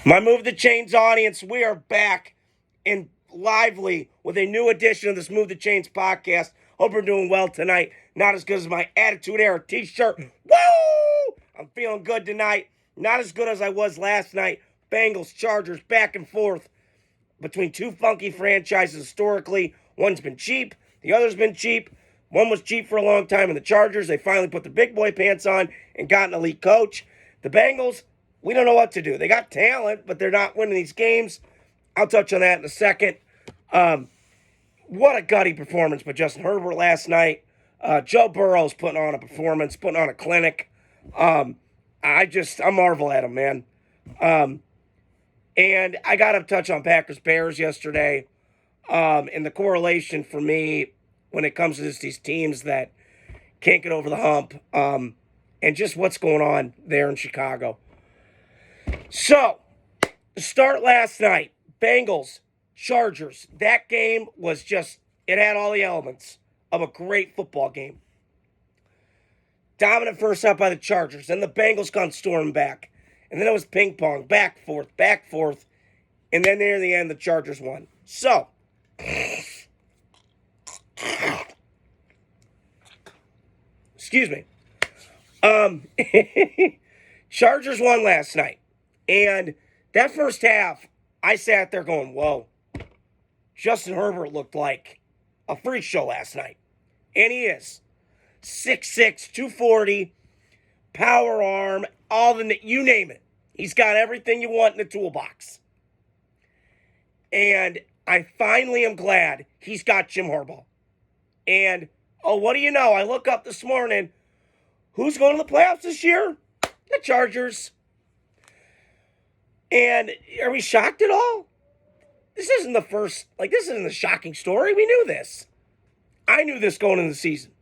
My Move the Chains audience, we are back and lively with a new edition of this Move the Chains podcast. Hope we're doing well tonight. Not as good as my Attitude Era t-shirt. Woo! I'm feeling good tonight. Not as good as I was last night. Bengals, Chargers, back and forth between two funky franchises historically. One's been cheap. The other's been cheap. One was cheap for a long time in the Chargers. They finally put the big boy pants on and got an elite coach. The Bengals, we don't know what to do. They got talent, but they're not winning these games. I'll touch on that in a second. What a gutty performance by Justin Herbert last night. Joe Burrow's putting on a performance, putting on a clinic. I marvel at him, man. And I got to touch on Packers-Bears yesterday. And the correlation for me when it comes to these teams that can't get over the hump, and just what's going on there in Chicago. So, start last night, Bengals, Chargers. That game was it had all the elements of a great football game. Dominant first up by the Chargers. Then the Bengals come storming back. And then it was ping pong, back, forth. And then near the end, the Chargers won. So, excuse me. Chargers won last night. And that first half, I sat there going, whoa. Justin Herbert looked like a freak show last night. And he is. 6'6", 240, power arm, you name it. He's got everything you want in the toolbox. And I finally am glad he's got Jim Harbaugh. And, what do you know? I look up this morning. Who's going to the playoffs this year? The Chargers. And are we shocked at all? This isn't this isn't a shocking story. We knew this. I knew this going into the season.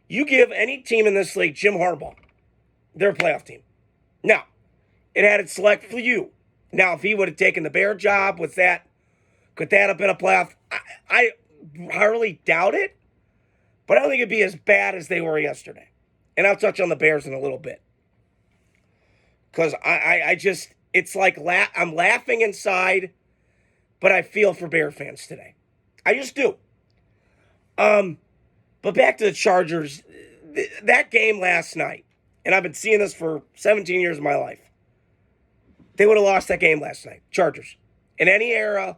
You give any team in this league Jim Harbaugh, they're a playoff team. Now, it had its select few. Now, if he would have taken the Bear job, could that have been a playoff? I hardly doubt it, but I don't think it'd be as bad as they were yesterday. And I'll touch on the Bears in a little bit. Because it's like I'm laughing inside, but I feel for Bear fans today. I just do. But back to the Chargers, that game last night, and I've been seeing this for 17 years of my life. They would have lost that game last night, Chargers. In any era,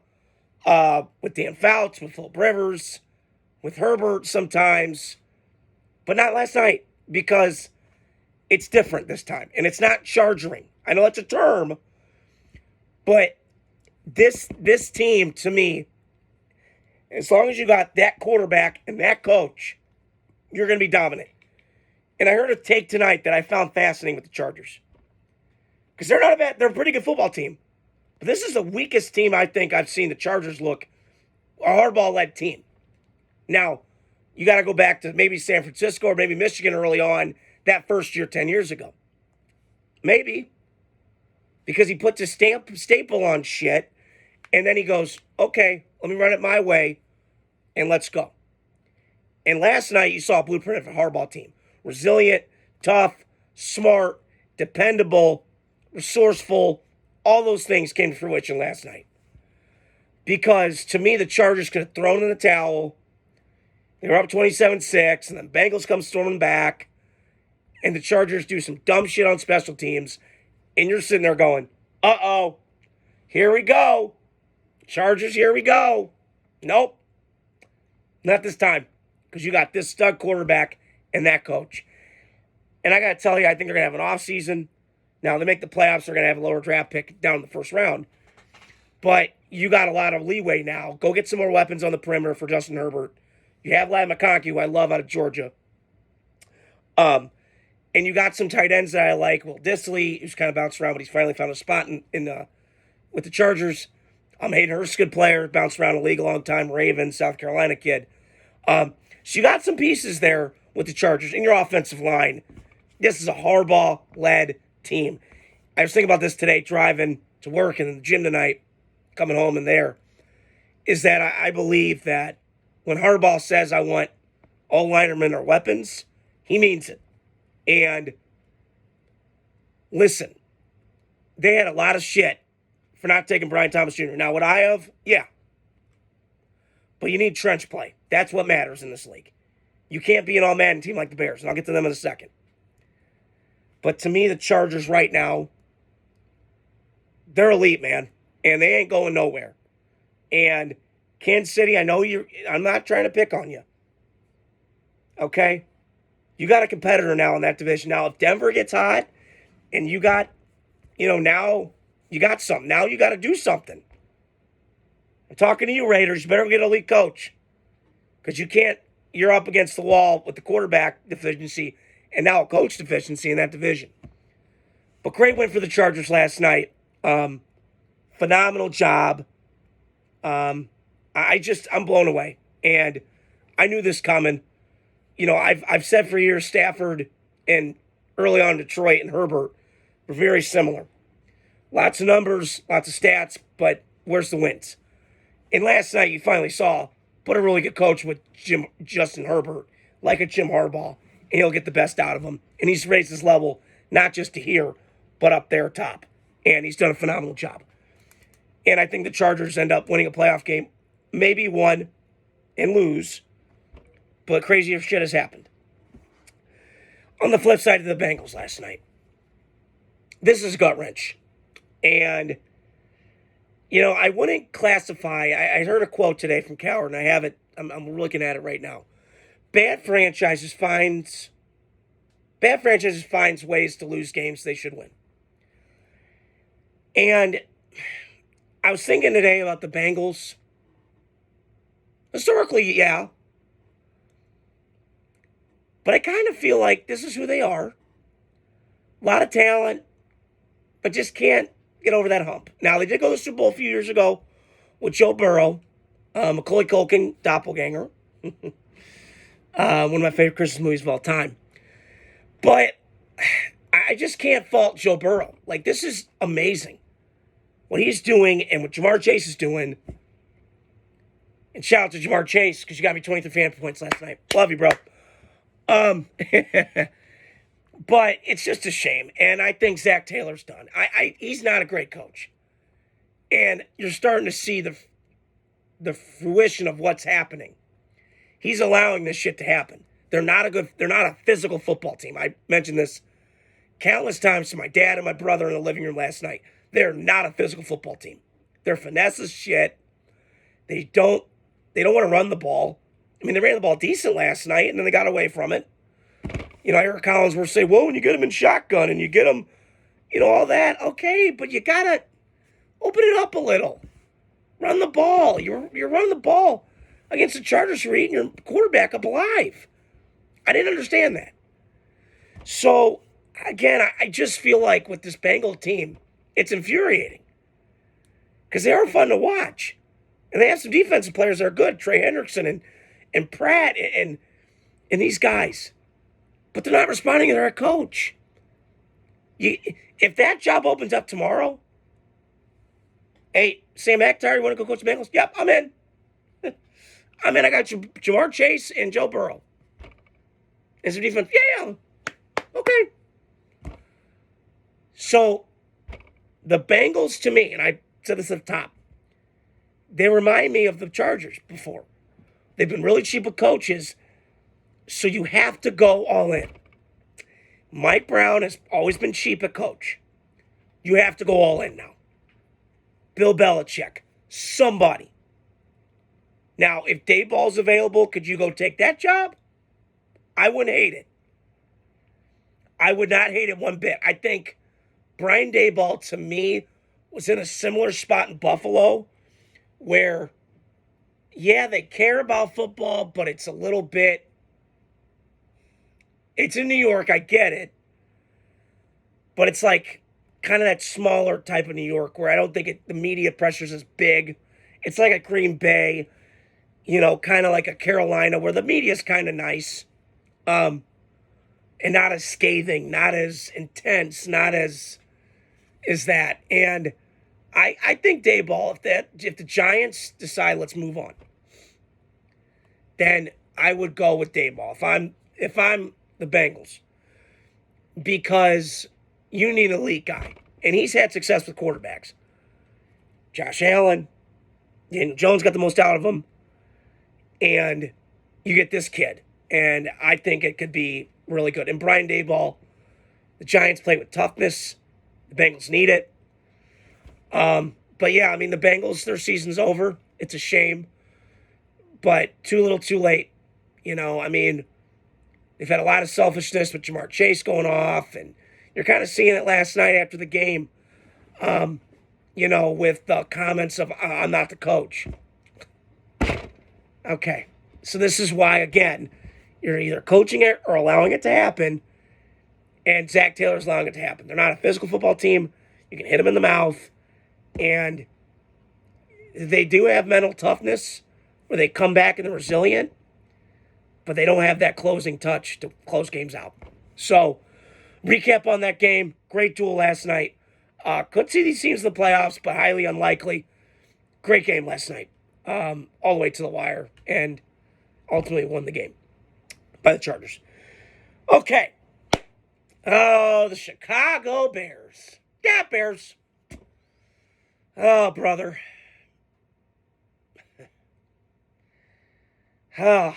with Dan Fouts, with Philip Rivers, with Herbert sometimes, but not last night because it's different this time. And it's not chargering. I know that's a term, but this team, to me, as long as you got that quarterback and that coach, you're going to be dominant. And I heard a take tonight that I found fascinating with the Chargers. Because they're a pretty good football team. But this is the weakest team I think I've seen the Chargers look, a hardball-led team. Now, you got to go back to maybe San Francisco or maybe Michigan early on that first year 10 years ago. Maybe. Because he puts a staple on shit, and then he goes, okay, let me run it my way, and let's go. And last night, you saw a blueprint of a hardball team. Resilient, tough, smart, dependable, resourceful. All those things came to fruition last night. Because, to me, the Chargers could have thrown in the towel. They were up 27-6, and then Bengals come storming back, and the Chargers do some dumb shit on special teams, and you're sitting there going, uh-oh, here we go. Chargers, here we go. Nope. Not this time. Because you got this stud quarterback and that coach. And I got to tell you, I think they're going to have an offseason. Now, they make the playoffs, they're going to have a lower draft pick down in the first round. But you got a lot of leeway now. Go get some more weapons on the perimeter for Justin Herbert. You have Ladd McConkey, who I love out of Georgia. And you got some tight ends that I like. Will Disley, who's kind of bounced around, but he's finally found a spot with the Chargers. Hayden Hurst's a good player, bounced around the league a long time. Ravens, South Carolina kid. So you got some pieces there with the Chargers in your offensive line. This is a Harbaugh-led team. I was thinking about this today, driving to work and in the gym tonight, coming home and there, is that I believe that when Harbaugh says I want all linemen or weapons, he means it. And listen, they had a lot of shit for not taking Brian Thomas Jr. Now, would I have? Yeah. But you need trench play. That's what matters in this league. You can't be an all-Madden team like the Bears, and I'll get to them in a second. But to me, the Chargers right now, they're elite, man, and they ain't going nowhere. And Kansas City, I'm not trying to pick on you. Okay? You got a competitor now in that division. Now, if Denver gets hot and you got, now you got something. Now you got to do something. I'm talking to you, Raiders. You better get a elite coach. Because you're up against the wall with the quarterback deficiency and now a coach deficiency in that division. But great win for the Chargers last night. Phenomenal job. I'm blown away. And I knew this coming. I've said for years Stafford and early on Detroit and Herbert were very similar. Lots of numbers, lots of stats, but where's the wins? And last night you finally saw, put a really good coach with Justin Herbert, like a Jim Harbaugh, and he'll get the best out of him. And he's raised his level, not just to here, but up there top. And he's done a phenomenal job. And I think the Chargers end up winning a playoff game, maybe one and lose, but crazier shit has happened. On the flip side of the Bengals last night, this is gut wrench. And, I wouldn't classify, I heard a quote today from Coward, and I have it, I'm looking at it right now. Bad franchises finds ways to lose games they should win. And I was thinking today about the Bengals. Historically, yeah. But I kind of feel like this is who they are. A lot of talent, but just can't get over that hump. Now, they did go to the Super Bowl a few years ago with Joe Burrow, Macaulay Culkin, doppelganger. One of my favorite Christmas movies of all time. But I just can't fault Joe Burrow. Like, this is amazing. What he's doing and what Jamar Chase is doing. And shout out to Jamar Chase, because you got me 23 fan points last night. Love you, bro. But it's just a shame. And I think Zach Taylor's done. He's not a great coach. And you're starting to see the fruition of what's happening. He's allowing this shit to happen. They're not a physical football team. I mentioned this countless times to my dad and my brother in the living room last night. They're not a physical football team. They're finesse as shit. They don't want to run the ball. I mean, they ran the ball decent last night, and then they got away from it. I heard Collinsworth say, well, when you get them in shotgun and you get them, all that. Okay, but you got to open it up a little. Run the ball. You're running the ball against the Chargers. You're eating your quarterback up alive. I didn't understand that. So, again, I just feel like with this Bengal team, it's infuriating. Because they are fun to watch. And they have some defensive players that are good. Trey Hendrickson and Pratt and these guys. But they're not responding to their coach. If that job opens up tomorrow, hey, Sam Akhtar, you want to go coach the Bengals? Yep, I'm in. I'm in. I got Jamar Chase and Joe Burrow. And some defense. Yeah. Okay. So, the Bengals, to me, and I said this at the top, they remind me of the Chargers before. They've been really cheap with coaches, so you have to go all in. Mike Brown has always been cheap at coach. You have to go all in now. Bill Belichick, somebody. Now, if Dayball's available, could you go take that job? I wouldn't hate it. I would not hate it one bit. I think Brian Daboll, to me, was in a similar spot in Buffalo where, yeah, they care about football, but it's a little bit, it's in New York, I get it, but it's like kind of that smaller type of New York where I don't think the media pressure's as big. It's like a Green Bay, kind of like a Carolina where the media's kind of nice, and not as scathing, not as intense, not as that. And I think Daboll, if the Giants decide let's move on, then I would go with Daboll if I'm the Bengals, because you need an elite guy, and he's had success with quarterbacks. Josh Allen. Daniel Jones got the most out of him. And you get this kid. And I think it could be really good. And Brian Daboll, the Giants play with toughness. The Bengals need it. But yeah, I mean, the Bengals, their season's over. It's a shame. But too little, too late. I mean, they've had a lot of selfishness with Jamar Chase going off. And you're kind of seeing it last night after the game, with the comments of, I'm not the coach. Okay. So this is why, again, you're either coaching it or allowing it to happen. And Zach Taylor's allowing it to happen. They're not a physical football team. You can hit them in the mouth. And they do have mental toughness where they come back and they're resilient. But they don't have that closing touch to close games out. So, recap on that game. Great duel last night. Could see these teams in the playoffs, but highly unlikely. Great game last night. All the way to the wire. And ultimately won the game by the Chargers. Okay. Oh, the Chicago Bears. Yeah, Bears. Oh, brother. Oh.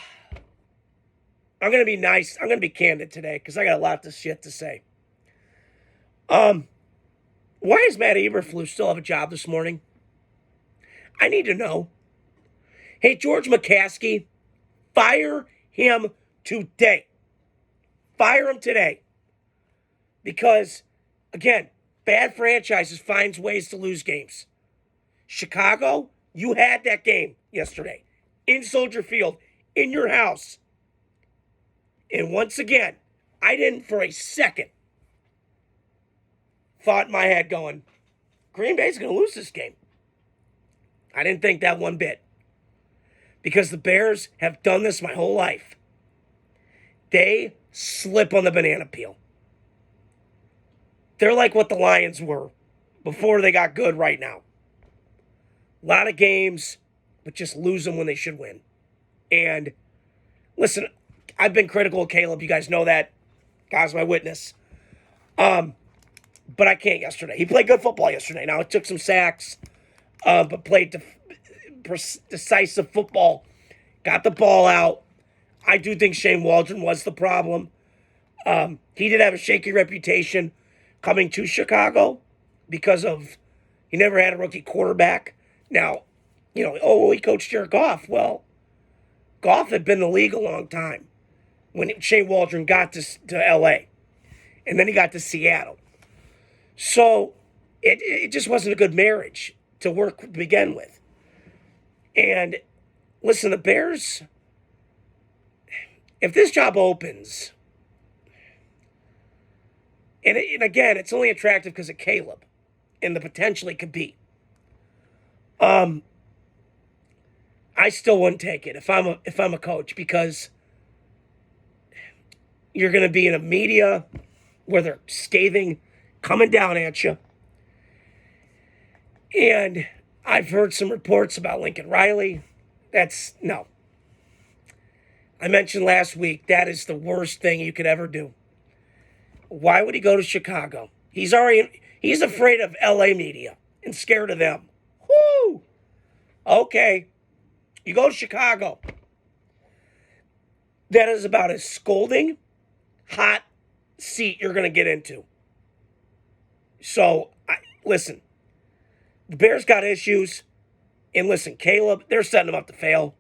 I'm going to be nice. I'm going to be candid today because I got a lot of shit to say. Why does Matt Eberflus still have a job this morning? I need to know. Hey, George McCaskey, fire him today. Fire him today. Because, again, bad franchises finds ways to lose games. Chicago, you had that game yesterday. In Soldier Field. In your house. And once again, I didn't for a second thought in my head going, Green Bay's going to lose this game. I didn't think that one bit. Because the Bears have done this my whole life. They slip on the banana peel. They're like what the Lions were before they got good right now. A lot of games, but just lose them when they should win. And listen, I've been critical of Caleb. You guys know that. God's my witness. But I can't yesterday. He played good football yesterday. Now, it took some sacks, but played decisive football. Got the ball out. I do think Shane Waldron was the problem. He did have a shaky reputation coming to Chicago because of he never had a rookie quarterback. Now, he coached Jared Goff. Well, Goff had been in the league a long time when Shane Waldron got to L.A. And then he got to Seattle. So it just wasn't a good marriage to work to begin with. And listen, the Bears, if this job opens, and again, it's only attractive because of Caleb and the potential it could be. I still wouldn't take it if I'm a coach because you're going to be in a media where they're scathing, coming down at you. And I've heard some reports about Lincoln Riley. No. I mentioned last week that is the worst thing you could ever do. Why would he go to Chicago? He's afraid of LA media and scared of them. Whoo! Okay. You go to Chicago. That is about as scolding, hot seat you're going to get into. So, listen. The Bears got issues. And listen, Caleb, they're setting him up to fail.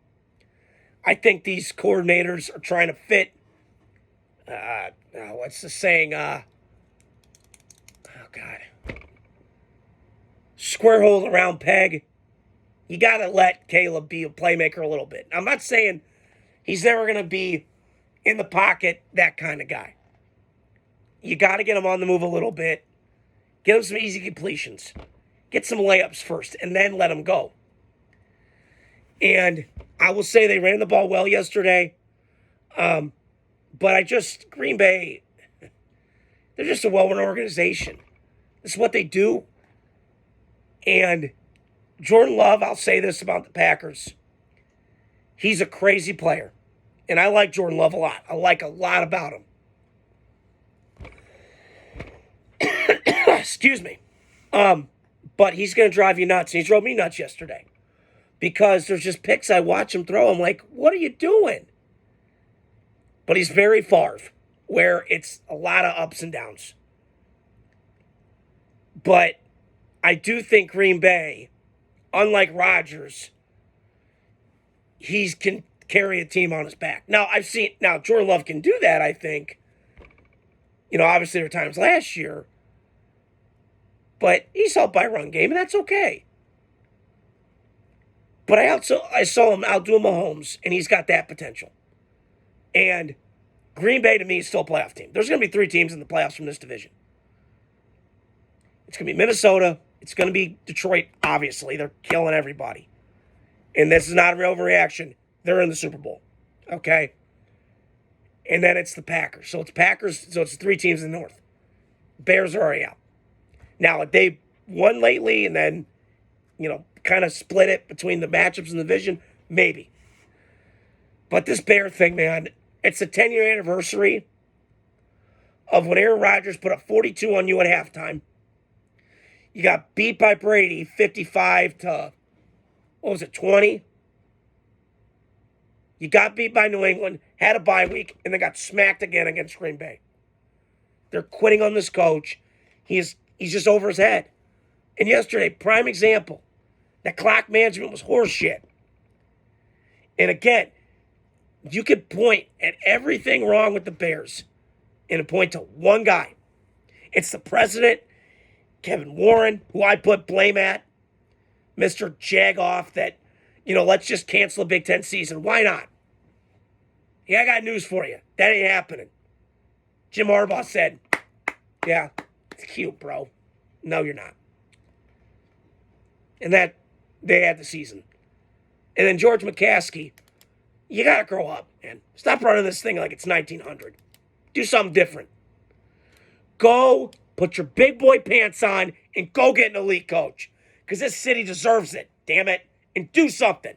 I think these coordinators are trying to fit, what's the saying? Square hole in a round peg. You got to let Caleb be a playmaker a little bit. I'm not saying he's never going to be in the pocket, that kind of guy. You got to get him on the move a little bit. Get him some easy completions. Get some layups first, and then let him go. And I will say they ran the ball well yesterday. But Green Bay, they're just a well-run organization. This is what they do. And Jordan Love, I'll say this about the Packers. He's a crazy player. And I like Jordan Love a lot. I like a lot about him. Excuse me. But he's going to drive you nuts. And he drove me nuts yesterday. Because there's just picks I watch him throw. I'm like, what are you doing? But he's very Favre, where it's a lot of ups and downs. But I do think Green Bay, unlike Rodgers, he can carry a team on his back. Now, Jordan Love can do that, I think. Obviously there were times last year. But he's helped by run game, and that's okay. But I saw him outdo Mahomes, and he's got that potential. And Green Bay, to me, is still a playoff team. There's going to be 3 teams in the playoffs from this division. It's going to be Minnesota. It's going to be Detroit, obviously. They're killing everybody. And this is not a real overreaction. They're in the Super Bowl. Okay? And then it's the Packers. So it's 3 teams in the North. Bears are already out. Now, if they won lately and then, kind of split it between the matchups in the division, maybe. But this Bear thing, man, it's the 10-year anniversary of when Aaron Rodgers put up 42 on you at halftime. You got beat by Brady 55 to, 20? You got beat by New England, had a bye week, and then got smacked again against Green Bay. They're quitting on this coach. He's just over his head. And yesterday, prime example, that clock management was horseshit. And again, you could point at everything wrong with the Bears and point to one guy. It's the president, Kevin Warren, who I put blame at, Mr. Jagoff, that, let's just cancel the Big Ten season. Why not? Yeah, I got news for you. That ain't happening. Jim Harbaugh said, yeah, it's cute, bro. No, you're not. And that they had the season. And then George McCaskey, you got to grow up, man. Stop running this thing like it's 1900. Do something different. Go put your big boy pants on and go get an elite coach. Because this city deserves it, damn it. And do something.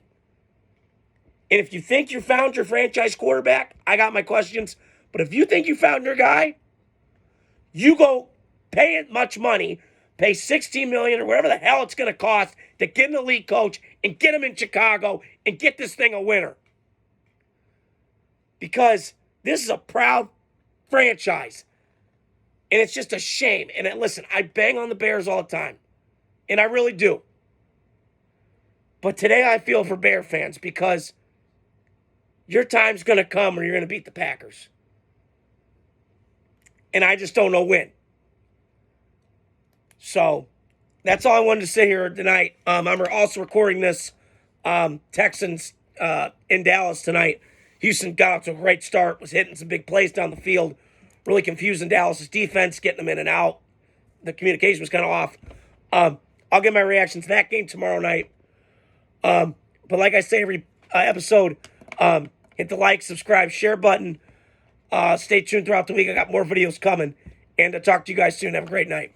And if you think you found your franchise quarterback, I got my questions. But if you think you found your guy, you go pay it much money, pay $16 million or whatever the hell it's going to cost to get an elite coach and get him in Chicago and get this thing a winner. Because this is a proud franchise. And it's just a shame. And listen, I bang on the Bears all the time. And I really do. But today I feel for Bear fans because your time's going to come where you're going to beat the Packers. And I just don't know when. So that's all I wanted to say here tonight. I'm also recording this Texans in Dallas tonight. Houston got off to a great start, was hitting some big plays down the field, really confusing Dallas's defense, getting them in and out. The communication was kind of off. I'll get my reaction to that game tomorrow night. But like I say every episode, hit the like, subscribe, share button. Stay tuned throughout the week. I got more videos coming. And to talk to you guys soon. Have a great night.